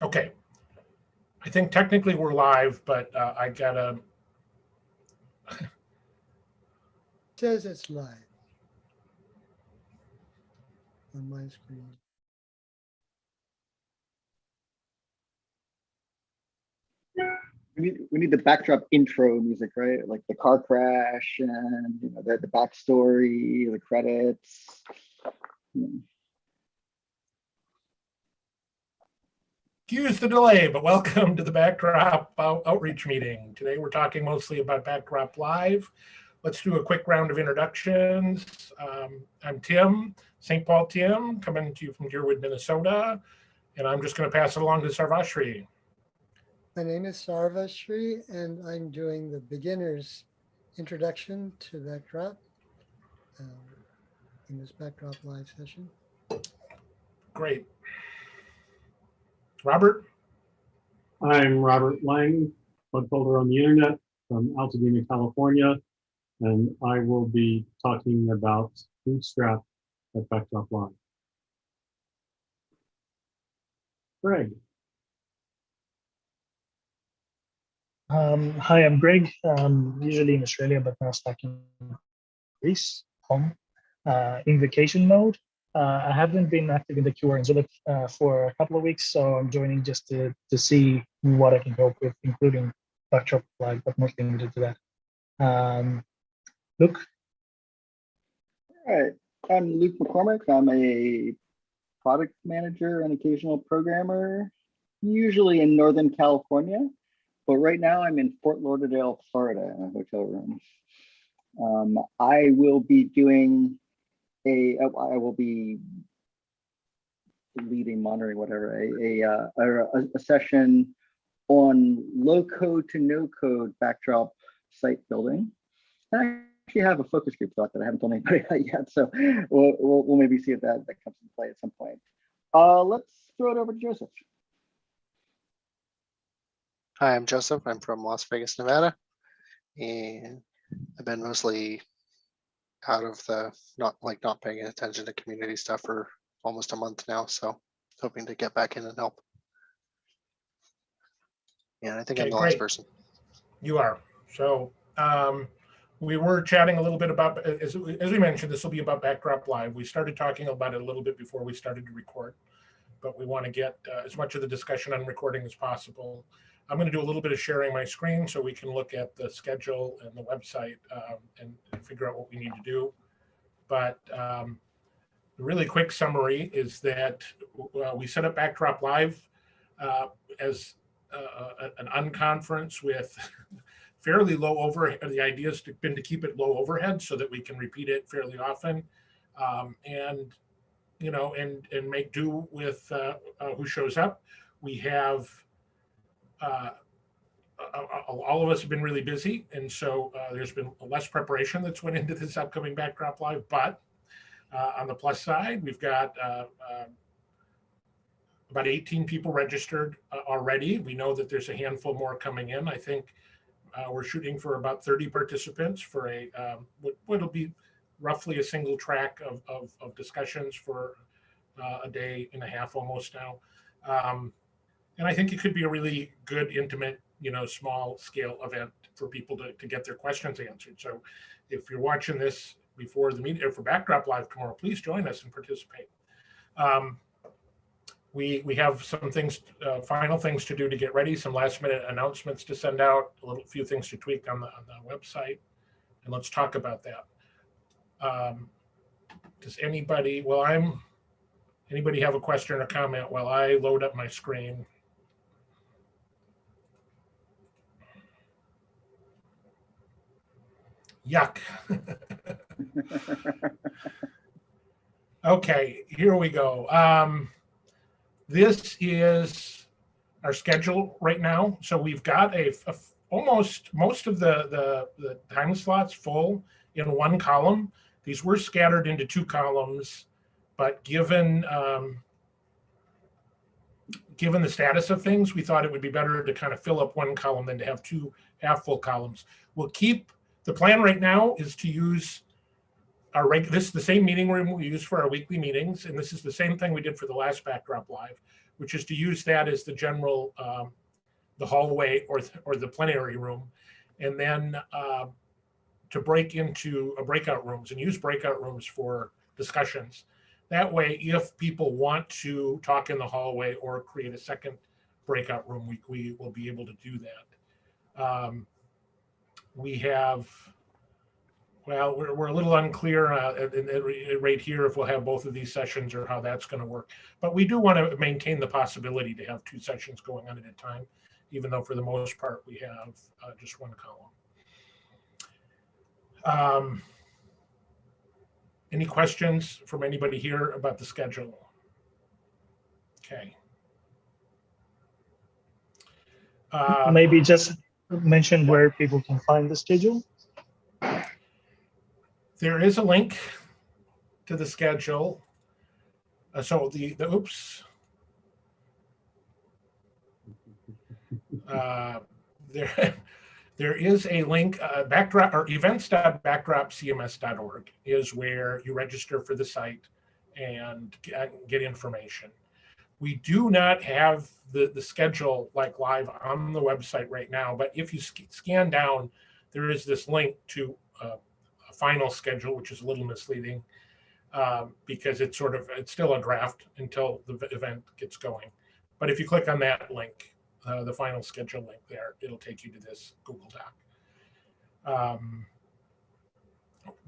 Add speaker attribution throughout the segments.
Speaker 1: Okay, I think technically we're live, but I gotta,
Speaker 2: Says it's live on my screen.
Speaker 3: We need the backdrop intro music, right? Like the car crash and the backstory, the credits.
Speaker 1: excuse the delay, but welcome to the Backdrop Outreach Meeting. Today we're talking mostly about Backdrop Live. Let's do a quick round of introductions. I'm Tim, St. Paul Tim, coming to you from Deerwood, Minnesota, and I'm just going to pass it along to Sarvashri.
Speaker 2: My name is Sarvashri, and I'm doing the beginner's introduction to Backdrop in this Backdrop Live session.
Speaker 1: Great. Robert?
Speaker 4: I'm Robert Lang, bug folder on the internet from Altadena, California, and I will be talking about Bootstrap at Backdrop Live. Greg.
Speaker 5: Hi, I'm Greg. Usually in Australia, but now stuck in Greece, home, in vacation mode. I haven't been active in the QR in Zurich for a couple of weeks, so I'm joining just to see what I can help with, including Backdrop Live, but mostly limited to that. Luke?
Speaker 3: All right, I'm Luke McCormick. I'm a product manager and occasional programmer, usually in Northern California, but right now I'm in Fort Lauderdale, Florida, in a hotel room. I will be doing I will be leading, monitoring, whatever, a session on low code to no code backdrop site building. And I actually have a focus group thought that I haven't told anybody about yet, so we'll maybe see if that comes into play at some point. Let's throw it over to Joseph.
Speaker 6: Hi, I'm Joseph. I'm from Las Vegas, Nevada, and I've been mostly out of the not paying attention to community stuff for almost a month now, so hoping to get back in and help. Yeah, I think I'm the last person.
Speaker 1: You are. So we were chatting a little bit about, as we mentioned, this will be about Backdrop Live. We started talking about it a little bit before we started to record, but we want to get as much of the discussion on recording as possible. I'm going to do a little bit of sharing my screen so we can look at the schedule and the website and figure out what we need to do. But the really quick summary is that we set up Backdrop Live as an unconference with fairly low overhead. The idea has been to keep it low overhead so that we can repeat it fairly often, and make do with who shows up. We have all of us have been really busy, and so there's been less preparation that's went into this upcoming Backdrop Live. But on the plus side, we've got about 18 people registered already. We know that there's a handful more coming in. I think we're shooting for about 30 participants for what'll be roughly a single track of discussions for a day and a half almost now. And I think it could be a really good, intimate, small scale event for people to get their questions answered. So if you're watching this before the meeting or for Backdrop Live tomorrow, please join us and participate. We have some things, final things to do to get ready, some last minute announcements to send out, a few things to tweak on the website, and let's talk about that. Does anybody have a question or comment while I load up my screen? Yuck. Okay, here we go. This is our schedule right now. So we've got almost most of the time slots full in one column. These were scattered into two columns, but given the status of things, we thought it would be better to kind of fill up one column than to have two half full columns. The plan right now is to use this is the same meeting room we use for our weekly meetings, and this is the same thing we did for the last Backdrop Live. which is to use that as the general, the hallway or the plenary room, and then to break into breakout rooms and use breakout rooms for discussions. That way, if people want to talk in the hallway or create a second breakout room, we will be able to do that. We have, well, we're a little unclear right here if we'll have both of these sessions or how that's going to work. But we do want to maintain the possibility to have 2 sessions going on at a time, even though for the most part we have just 1 column. Any questions from anybody here about the schedule? Okay.
Speaker 5: Maybe just mention where people can find the schedule.
Speaker 1: There is a link to the schedule. So oops. There is a link, backdrop or events.backdropcms.org is where you register for the site and get information. We do not have the schedule like live on the website right now, but if you scan down, there is this link to a final schedule, which is a little misleading because it's still a draft until the event gets going. But if you click on that link, the final schedule link there, it'll take you to this Google Doc.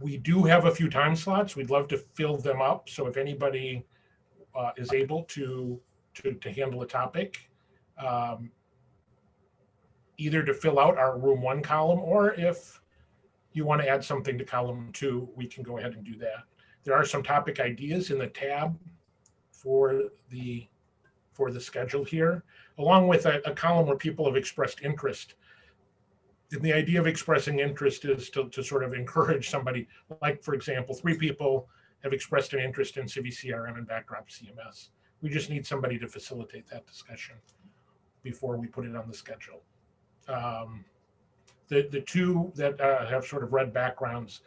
Speaker 1: We do have a few time slots. We'd love to fill them up. So if anybody is able to handle a topic, either to fill out our room 1 column, or if you want to add something to column 2, we can go ahead and do that. There are some topic ideas in the tab for the schedule here, along with a column where people have expressed interest. And the idea of expressing interest is to sort of encourage somebody, like, for example, 3 people have expressed an interest in CiviCRM and Backdrop CMS. We just need somebody to facilitate that discussion before we put it on the schedule. The 2 that have sort of red backgrounds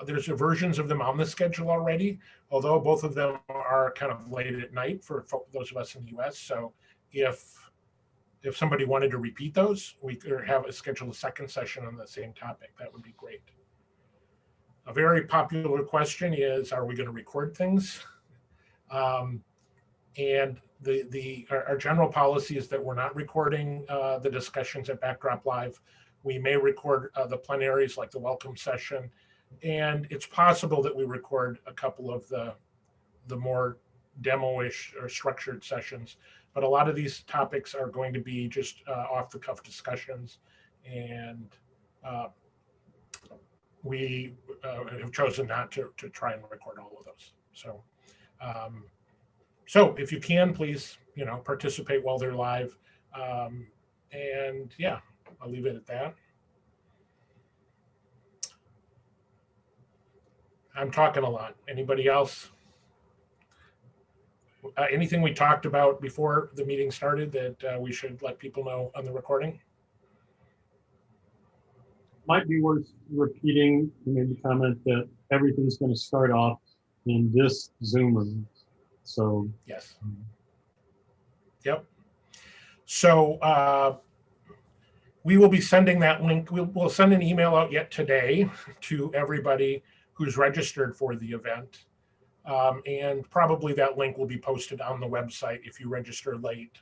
Speaker 1: there's versions of them on the schedule already, although both of them are kind of late at night for those of us in the US. So if somebody wanted to repeat those, we could schedule a second session on the same topic. That would be great. A very popular question is, are we going to record things? And our general policy is that we're not recording the discussions at Backdrop Live. We may record the plenaries, like the welcome session, and it's possible that we record a couple of the more demo-ish or structured sessions. But a lot of these topics are going to be just off-the-cuff discussions, and we have chosen not to try and record all of those. So, so if you can, please, participate while they're live. And yeah, I'll leave it at that. I'm talking a lot. Anybody else? Anything we talked about before the meeting started that we should let people know on the recording?
Speaker 4: Might be worth repeating, maybe comment that everything's going to start off in this Zoom room. So
Speaker 1: yes. Yep. So we will be sending that link. We'll send an email out yet today to everybody who's registered for the event. And probably that link will be posted on the website if you register late.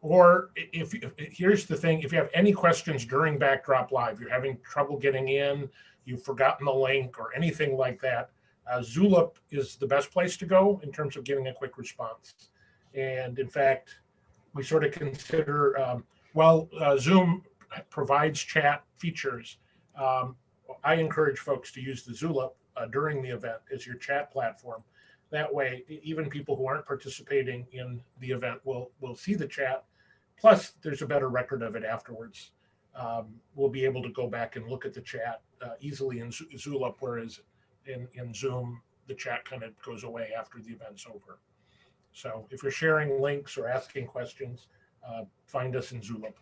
Speaker 1: Or here's the thing, if you have any questions during Backdrop Live, you're having trouble getting in, you've forgotten the link or anything like that, Zulip is the best place to go in terms of giving a quick response. And in fact, we sort of consider, Zoom provides chat features. I encourage folks to use the Zulip during the event as your chat platform. That way, even people who aren't participating in the event will see the chat. Plus, there's a better record of it afterwards. We'll be able to go back and look at the chat easily in Zulip, whereas in Zoom, the chat kind of goes away after the event's over. So if you're sharing links or asking questions, find us in Zulip.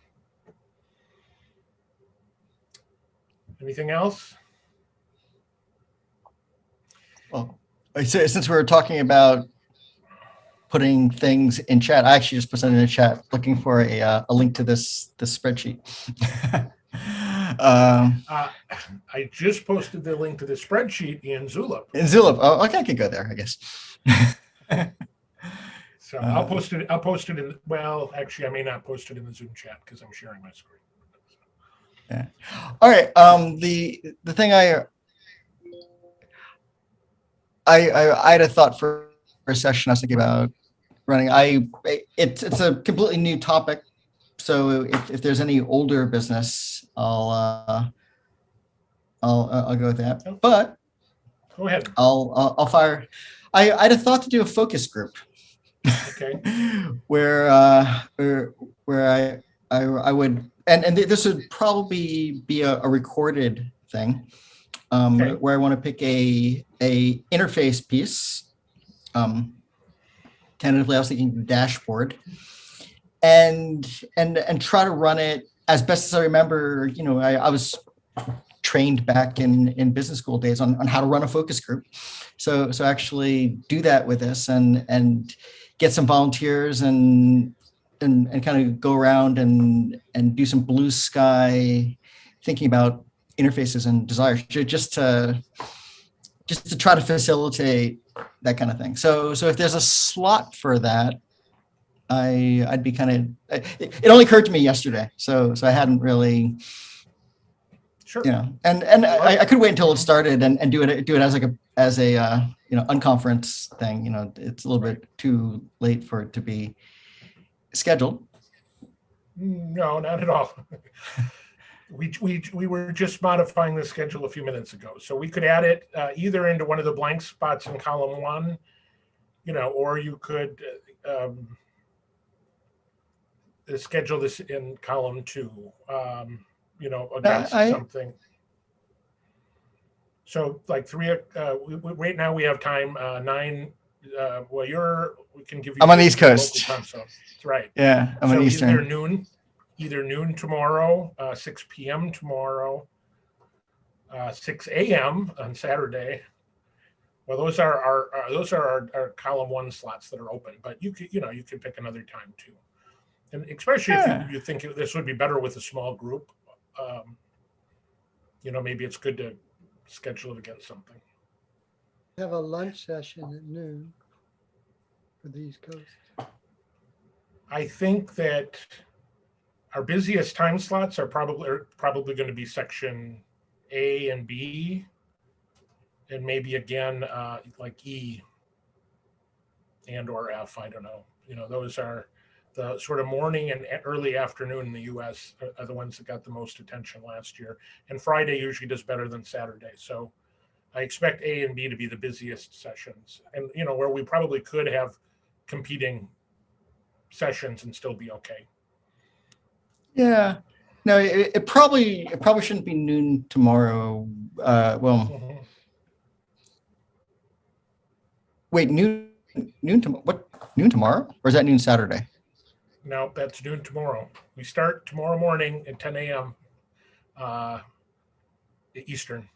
Speaker 1: Anything else?
Speaker 7: Well, since we were talking about putting things in chat. I actually just put something in the chat looking for a link to this spreadsheet.
Speaker 1: I just posted the link to the spreadsheet in Zulip.
Speaker 7: In Zulip. Oh, okay, I could go there, I guess.
Speaker 1: So I'll post it. I'll post it in. Well, actually, I may not post it in the Zoom chat because I'm sharing my screen.
Speaker 7: Yeah. All right. The thing I had a thought for a session I was thinking about running. It's a completely new topic. So if there's any older business, I'll go with that. But
Speaker 1: Go ahead.
Speaker 7: I'll fire. I had a thought to do a focus group.
Speaker 1: Okay.
Speaker 7: where I would, and this would probably be a recorded thing,
Speaker 1: Okay.
Speaker 7: where I want to pick a interface piece. Tentatively, I was thinking dashboard, and try to run it as best as I remember. You know, I was trained back in business school days on how to run a focus group. So actually do that with this and get some volunteers and kind of go around and do some blue sky thinking about interfaces and desires just to try to facilitate that kind of thing. So if there's a slot for that, I'd be kind of, it only occurred to me yesterday. So I hadn't really,
Speaker 1: Sure.
Speaker 7: you know, and I could wait until it started and do it as a you know, unconference thing. You know, it's a little bit too late for it to be scheduled.
Speaker 1: No, not at all. We were just modifying the schedule a few minutes ago, so we could add it either into one of the blank spots in column 1, you know, or you could schedule this in column 2. You know, against something. So like 3, right now we have time 9. Well, we can give you.
Speaker 7: I'm on the East Coast.
Speaker 1: Time, so that's right.
Speaker 7: Yeah, I'm on Eastern.
Speaker 1: Either noon tomorrow, 6 p.m. tomorrow, 6 a.m. on Saturday. Well, those are our column 1 slots that are open, but you could pick another time too, and especially if you think this would be better with a small group. You know, maybe it's good to schedule it against something.
Speaker 2: Have a lunch session at noon for the East Coast.
Speaker 1: I think that our busiest time slots are probably going to be section A and B, and maybe again like E and or F. I don't know. You know, those are the sort of morning and early afternoon in the US are the ones that got the most attention last year. And Friday usually does better than Saturday. So I expect A and B to be the busiest sessions, and you know, where we probably could have competing sessions and still be okay.
Speaker 7: Yeah. No, it probably shouldn't be noon tomorrow. Wait, noon tomorrow? What, noon tomorrow? Or is that noon Saturday?
Speaker 1: No, that's noon tomorrow. We start tomorrow morning at 10 a.m. Eastern.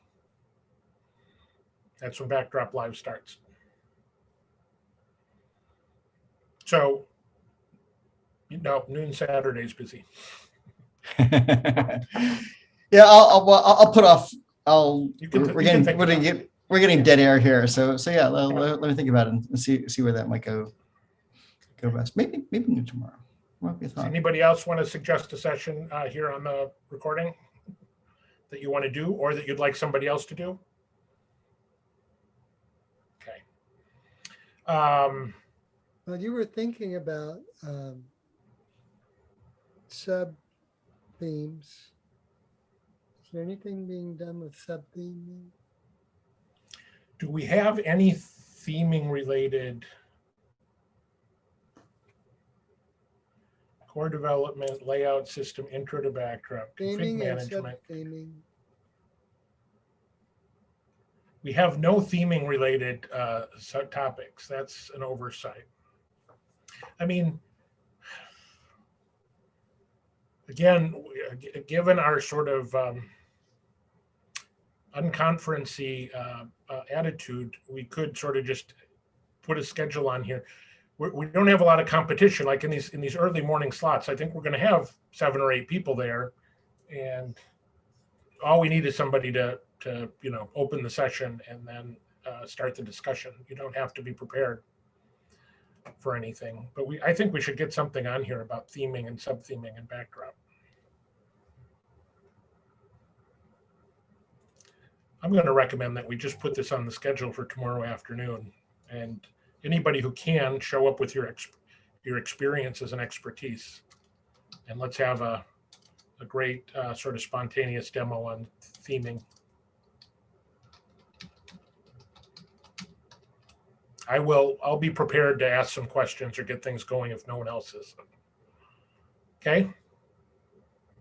Speaker 1: That's when Backdrop Live starts. So, you know, noon Saturday is busy.
Speaker 7: Yeah, I'll put off. We're getting dead air here. So yeah, let me think about it and see where that might go best. Maybe noon tomorrow.
Speaker 1: Does anybody else want to suggest a session here on the recording that you want to do, or that you'd like somebody else to do? Okay.
Speaker 2: Well, you were thinking about sub themes. Is there anything being done with sub theming?
Speaker 1: Do we have any theming related core development, layout system, intro to backdrop, config management? We have no theming related subtopics. That's an oversight. I mean, again, given our sort of unconferencey attitude, we could sort of just put a schedule on here. we don't have a lot of competition, like in these early morning slots. I think we're going to have 7 or 8 people there, and all we need is somebody to open the session and then start the discussion. You don't have to be prepared for anything, but I think we should get something on here about theming and sub-theming and backdrop. I'm going to recommend that we just put this on the schedule for tomorrow afternoon, and anybody who can show up with your experiences and expertise, and let's have a great sort of spontaneous demo on theming. I'll be prepared to ask some questions or get things going if no one else is. Okay.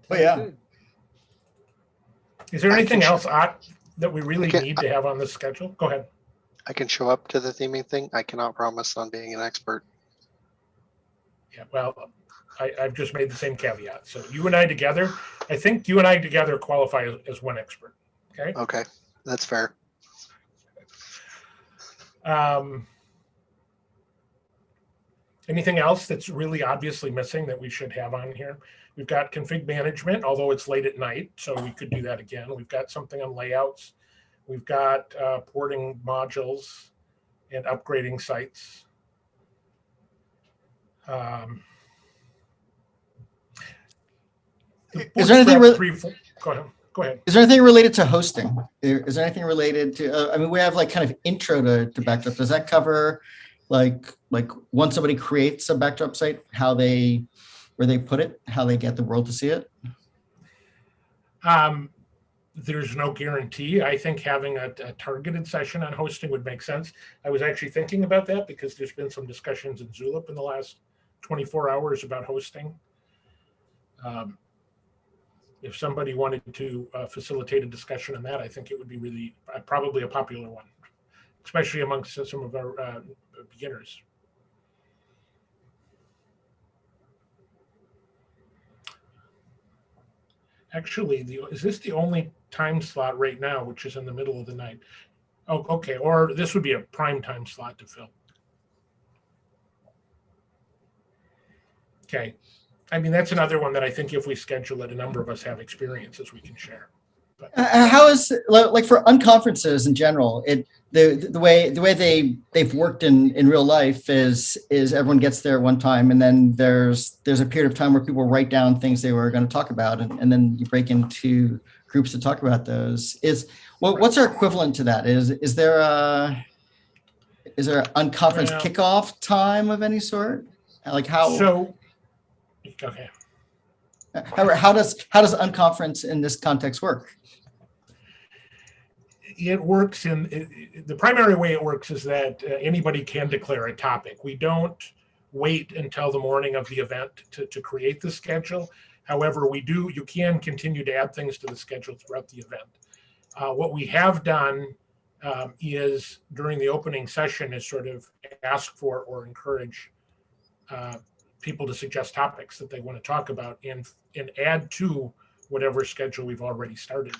Speaker 7: Oh, yeah.
Speaker 2: Good.
Speaker 1: Is there
Speaker 6: I
Speaker 1: anything
Speaker 6: can
Speaker 1: else that we really
Speaker 6: can-
Speaker 1: need to have on this schedule? Go ahead.
Speaker 6: I can show up to the theming thing. I cannot promise on being an expert.
Speaker 1: Yeah, well, I've just made the same caveat. So you and I together, I think you and I together qualify as one expert. Okay.
Speaker 6: Okay, that's fair.
Speaker 1: Anything else that's really obviously missing that we should have on here? We've got config management, although it's late at night, so we could do that again. We've got something on layouts. We've got porting modules and upgrading sites.
Speaker 7: Is there anything
Speaker 1: Go ahead. Go ahead.
Speaker 7: Is there anything related to hosting? Is there anything related to, I mean, we have like kind of intro to backdrop. Does that cover like once somebody creates a backdrop site, where they put it, how they get the world to see it?
Speaker 1: There's no guarantee. I think having a targeted session on hosting would make sense. I was actually thinking about that because there's been some discussions in Zulip in the last 24 hours about hosting. If somebody wanted to facilitate a discussion on that, I think it would be really probably a popular one, especially amongst some of our beginners. Actually, is this the only time slot right now, which is in the middle of the night? Oh, okay. Or this would be a prime time slot to fill. Okay. I mean, that's another one that I think if we schedule it, a number of us have experiences we can share. But,
Speaker 7: How is, like for unconferences in general, the way they've worked in real life is everyone gets there one time, and then there's a period of time where people write down things they were going to talk about, and then you break into groups to talk about those. What's our equivalent to that? Is there an unconference kickoff time of any sort? Like how?
Speaker 1: So, okay.
Speaker 7: How does unconference in this context work?
Speaker 1: It works the primary way it works is that anybody can declare a topic. We don't wait until the morning of the event to create the schedule. However, you can continue to add things to the schedule throughout the event. What we have done is during the opening session is sort of ask for or encourage people to suggest topics that they want to talk about and add to whatever schedule we've already started.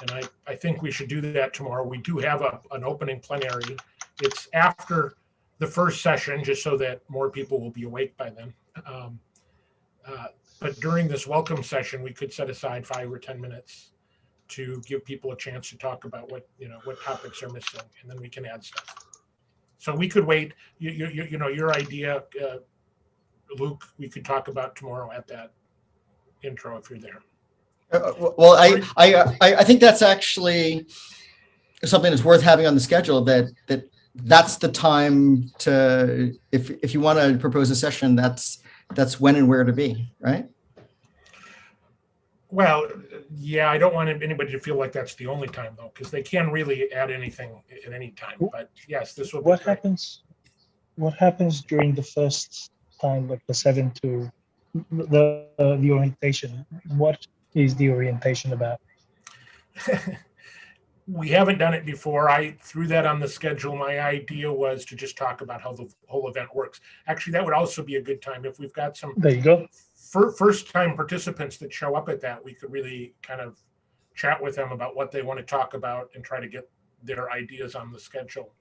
Speaker 1: And I think we should do that tomorrow. We do have an opening plenary. It's after the first session, just so that more people will be awake by then. But during this welcome session, we could set aside 5 or 10 minutes to give people a chance to talk about what topics are missing, and then we can add stuff. So we could wait. Your idea, Luke, we could talk about tomorrow at that intro if you're there.
Speaker 7: Well, I think that's actually something that's worth having on the schedule. That's the time to, if you want to propose a session, that's when and where to be, right?
Speaker 1: Well, yeah, I don't want anybody to feel like that's the only time though, because they can really add anything at any time. But yes, this will be
Speaker 5: What
Speaker 1: great.
Speaker 5: happens during the first time, like the 7 to the orientation? What is the orientation about?
Speaker 1: We haven't done it before. I threw that on the schedule. My idea was to just talk about how the whole event works. Actually, that would also be a good time if we've got some
Speaker 5: There you go.
Speaker 1: first time participants that show up at that. We could really kind of chat with them about what they want to talk about and try to get their ideas on the schedule.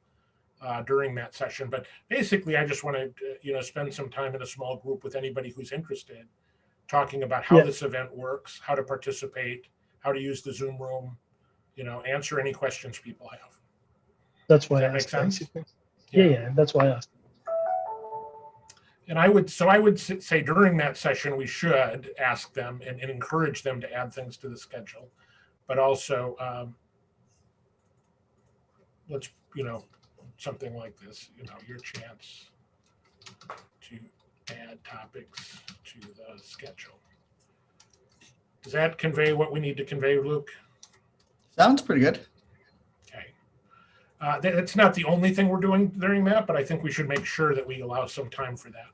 Speaker 1: during that session. But basically, I just want to, spend some time in a small group with anybody who's interested, talking about how
Speaker 5: Yeah.
Speaker 1: this event works, how to participate, how to use the Zoom room, answer any questions people have.
Speaker 5: That's
Speaker 1: Does
Speaker 5: why I
Speaker 1: that make
Speaker 5: asked,
Speaker 1: sense?
Speaker 5: basically. Yeah, that's why I asked.
Speaker 1: And I would say during that session, we should ask them and encourage them to add things to the schedule, but also let's, something like this, your chance to add topics to the schedule. Does that convey what we need to convey, Luke?
Speaker 7: Sounds pretty good.
Speaker 1: Okay. That's not the only thing we're doing during that, but I think we should make sure that we allow some time for that.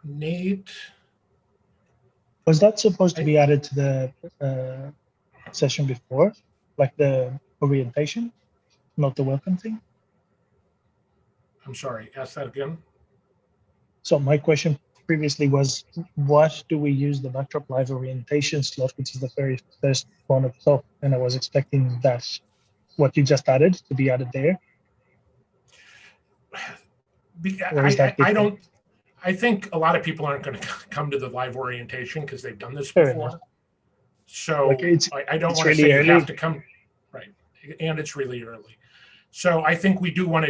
Speaker 1: Nate,
Speaker 5: Was that supposed to be added to the session before, like the orientation, not the welcome thing?
Speaker 1: I'm sorry, ask that again.
Speaker 5: So my question previously was, what do we use the Backdrop Live orientation slot, which is the very first one at the top, and I was expecting that what you just added to be added there. Or is that
Speaker 1: I
Speaker 5: different?
Speaker 1: don't. I think a lot of people aren't going to come to the live orientation because they've done this
Speaker 5: Fair
Speaker 1: before.
Speaker 5: enough.
Speaker 1: So
Speaker 5: Like
Speaker 1: I don't
Speaker 5: it's
Speaker 1: want to
Speaker 5: really
Speaker 1: say you
Speaker 5: early.
Speaker 1: have to come, right? And it's really early. So I think we want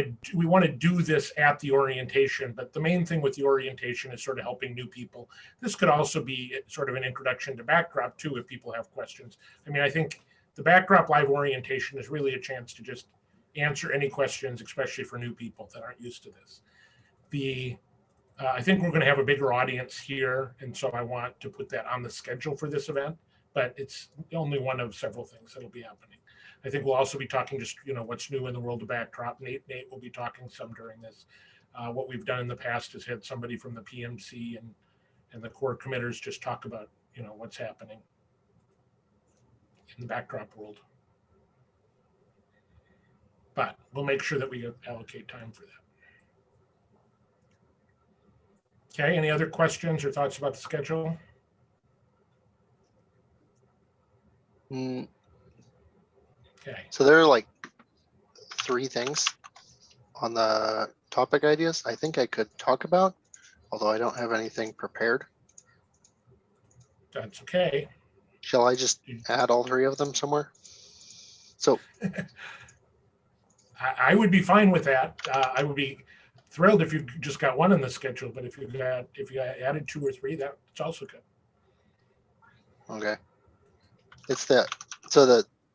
Speaker 1: to do this at the orientation, but the main thing with the orientation is sort of helping new people. This could also be sort of an introduction to Backdrop too, if people have questions. I mean, I think the Backdrop Live orientation is really a chance to just answer any questions, especially for new people that aren't used to this. I think we're going to have a bigger audience here, and so I want to put that on the schedule for this event, but it's only one of several things that'll be happening. I think we'll also be talking just, what's new in the world of Backdrop. Nate will be talking some during this. What we've done in the past is had somebody from the PMC and the core committers just talk about, what's happening in the Backdrop world. But we'll make sure that we allocate time for that. Okay, any other questions or thoughts about the schedule?
Speaker 6: Mm,
Speaker 1: Okay,
Speaker 6: So there are like 3 things on the topic ideas I think I could talk about, although I don't have anything prepared.
Speaker 1: that's okay.
Speaker 6: Shall I just add all 3 of them somewhere? So
Speaker 1: I would be fine with that. I would be thrilled if you just got one in the schedule, but if you added 2 or 3, that's also good.
Speaker 6: okay, it's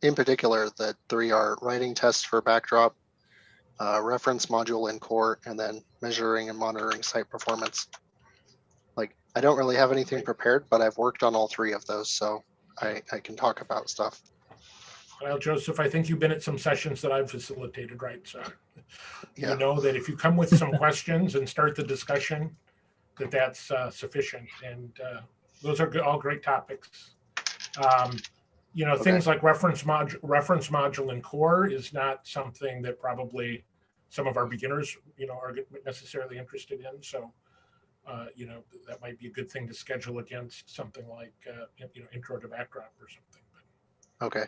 Speaker 6: in particular the 3 are writing tests for Backdrop, reference module in core, and then measuring and monitoring site performance. Like, I don't really have anything prepared, but I've worked on all 3 of those, so I can talk about stuff.
Speaker 1: Well, Joseph, I think you've been at some sessions that I've facilitated, right? So
Speaker 6: Yeah.
Speaker 1: you know that if you come with some questions and start the discussion, that's sufficient. And those are all great topics. Things like reference module in core is not something that probably some of our beginners, are necessarily interested in. So, that might be a good thing to schedule against something like, intro to Backdrop or something.
Speaker 6: Okay.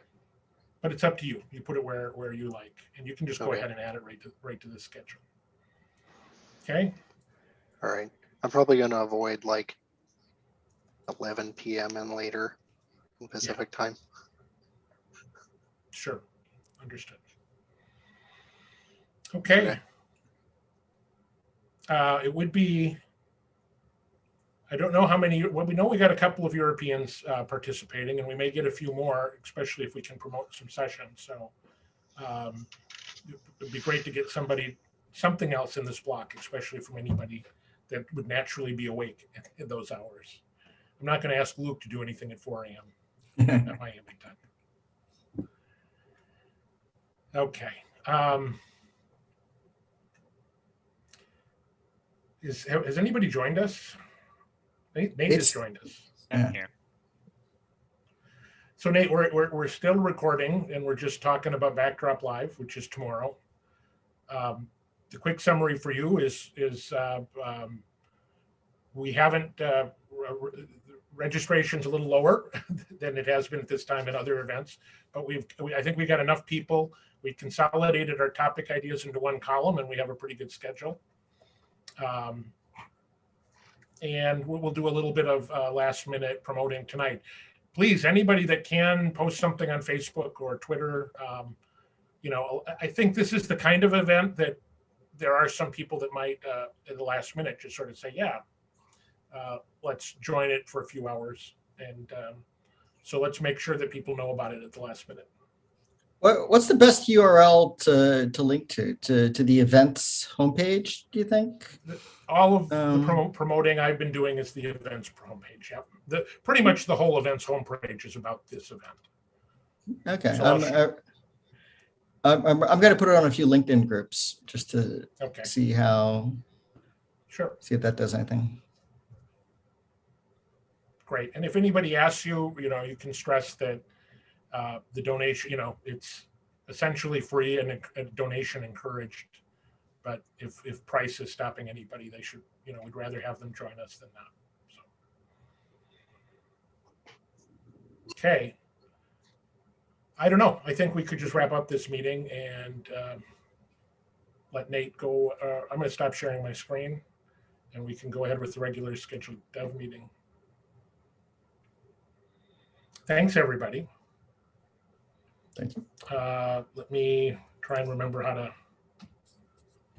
Speaker 1: But it's up to you. You put it where you like, and you can just go
Speaker 6: Okay.
Speaker 1: ahead and add it right to the schedule. Okay.
Speaker 6: All right. I'm probably going to avoid like 11 p.m. and later in Pacific time.
Speaker 1: Sure. Understood. Okay. It would be, I don't know how many, well, we know we got a couple of Europeans participating, and we may get a few more, especially if we can promote some sessions. So it'd be great to get something else in this block, especially from anybody that would naturally be awake at those hours. I'm not going to ask Luke to do anything at 4 a.m. at Miami time. Okay. Has anybody joined us? Nate has joined us.
Speaker 7: Yeah.
Speaker 1: So Nate, we're still recording, and we're just talking about Backdrop Live, which is tomorrow. The quick summary for you is we haven't registration's a little lower than it has been at this time in other events, but I think we got enough people. We consolidated our topic ideas into one column, and we have a pretty good schedule. And we'll do a little bit of last minute promoting tonight. Please, anybody that can, post something on Facebook or Twitter. I think this is the kind of event that there are some people that might, in the last minute, just sort of say, yeah, let's join it for a few hours. And so let's make sure that people know about it at the last minute.
Speaker 7: What's the best URL to link to the events homepage, do you think?
Speaker 1: All of the promoting I've been doing is the events homepage. Yeah, pretty much the whole events homepage is about this event.
Speaker 7: Okay,
Speaker 1: So
Speaker 7: I'm going to put it on a few LinkedIn groups just to see how.
Speaker 1: Sure.
Speaker 7: See if that does anything.
Speaker 1: Great. And if anybody asks you, you can stress that the donation, it's essentially free and a donation encouraged. But if price is stopping anybody, they should, we'd rather have them join us than not. So. Okay. I don't know. I think we could just wrap up this meeting and let Nate go. I'm going to stop sharing my screen and we can go ahead with the regular scheduled dev meeting. Thanks, everybody.
Speaker 7: Thank you.
Speaker 1: Let me try and remember how to